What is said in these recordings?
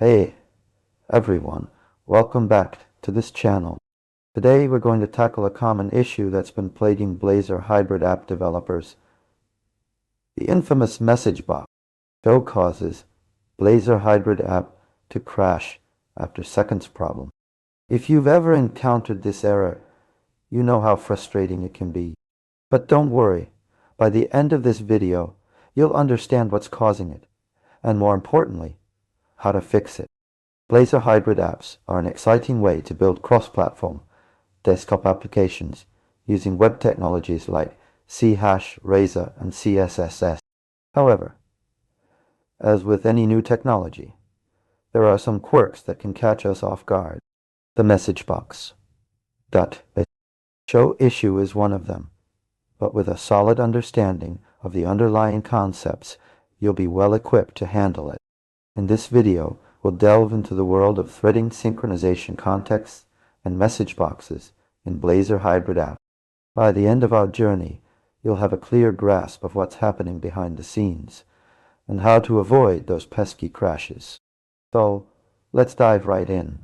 Hey everyone, welcome back to this channel. Today we're going to tackle a common issue that's been plaguing Blazor Hybrid app developers. The infamous MessageBox Show causes Blazor Hybrid app to crash after seconds problem. If you've ever encountered this error, you know how frustrating it can be. But don't worry, by the end of this video, you'll understand what's causing it, and more importantly, how to fix it. Blazor Hybrid apps are an exciting way to build cross-platform desktop applications using web technologies like CHash, Razor, and CSS. However, as with any new technology, there are some quirks that can catch us off guard. The MessageBox Show issue is one of them, but with a solid understanding of the underlying concepts, you'll be well equipped to handle it. In this video, we'll delve into the world of threading synchronization contexts and message boxes in Blazor Hybrid app. By the end of our journey, you'll have a clear grasp of what's happening behind the scenes and how to avoid those pesky crashes. So, let's dive right in.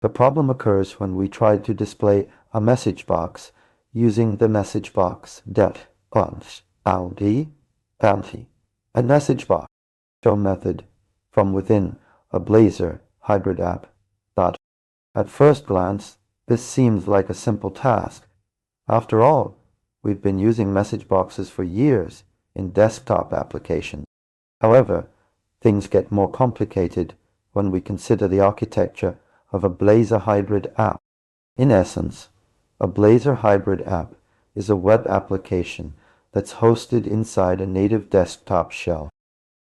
The problem occurs when we try to display a message box using the MessageBox and MessageBox Show method from within a Blazor Hybrid app. At first glance, this seems like a simple task. After all, we've been using message boxes for years in desktop applications. However, things get more complicated when we consider the architecture of a Blazor Hybrid app. In essence, a Blazor Hybrid app is a web application that's hosted inside a native desktop shell.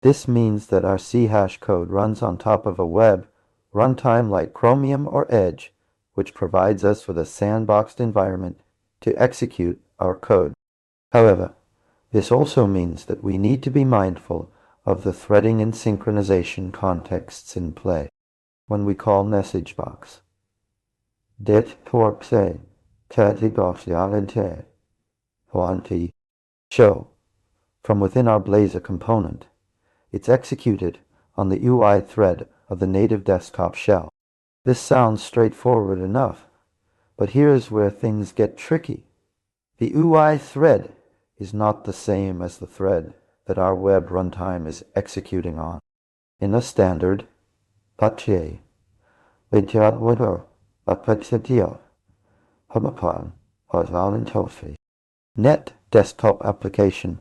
This means that our CHash code runs on top of a web runtime like Chromium or Edge, which provides us with a sandboxed environment to execute our code. However, this also means that we need to be mindful of the threading and synchronization contexts in play. When we call MessageBox, show from within our Blazor component, it's executed on the UI thread of the native desktop shell. This sounds straightforward enough, but here's where things get tricky. The UI thread is not the same as the thread that our web runtime is executing on. In a standard net desktop application,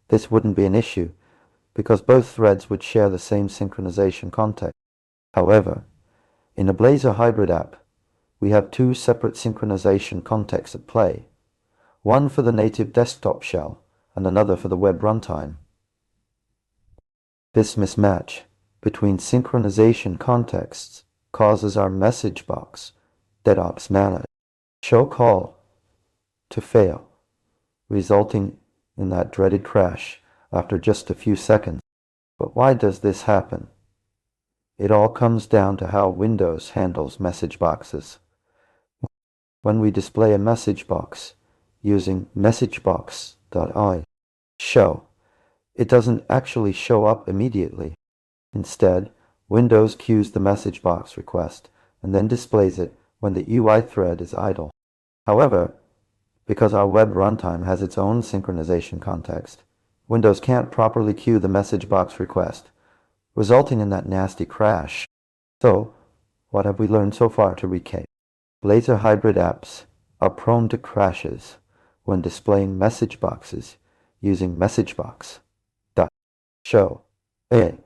this wouldn't be an issue, because both threads would share the same synchronization context. However, in a Blazor Hybrid app, we have two separate synchronization contexts at play, one for the native desktop shell and another for the web runtime. This mismatch between synchronization contexts causes our MessageBox show call to fail, resulting in that dreaded crash after just a few seconds. But why does this happen? It all comes down to how Windows handles message boxes. When we display a message box using MessageBox show, it doesn't actually show up immediately. Instead, Windows queues the message box request and then displays it when the UI thread is idle. However, because our web runtime has its own synchronization context, Windows can't properly queue the message box request, resulting in that nasty crash. So, what have we learned so far to recap? Blazor Hybrid apps are prone to crashes when displaying message boxes using MessageBox show. The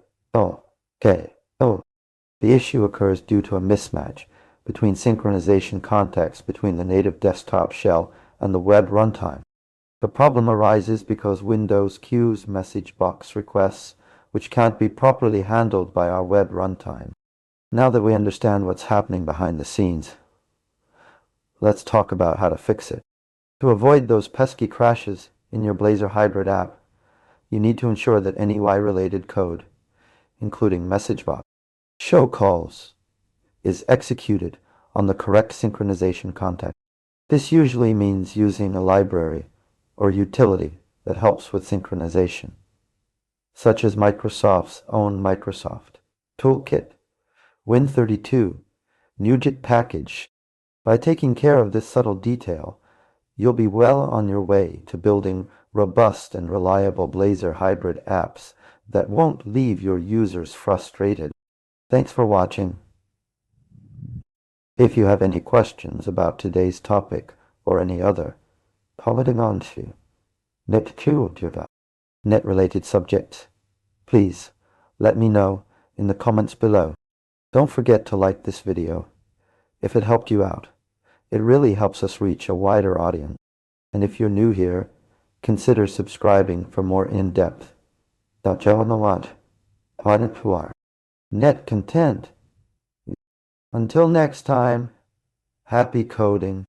issue occurs due to a mismatch between synchronization context between the native desktop shell and the web runtime. The problem arises because Windows queues message box requests which can't be properly handled by our web runtime. Now that we understand what's happening behind the scenes, let's talk about how to fix it. To avoid those pesky crashes in your Blazor Hybrid app, you need to ensure that any UI-related code, including MessageBox show calls, is executed on the correct synchronization context. This usually means using a library or utility that helps with synchronization, such as Microsoft's own Microsoft Toolkit. Win32. NuGet package. By taking care of this subtle detail, you'll be well on your way to building robust and reliable Blazor Hybrid apps that won't leave your users frustrated. Thanks for watching. If you have any questions about today's topic or any other, net-related subjects, please let me know in the comments below. Don't forget to like this video if it helped you out. It really helps us reach a wider audience. And if you're new here, consider subscribing for more in-depth net content. Until next time, happy coding.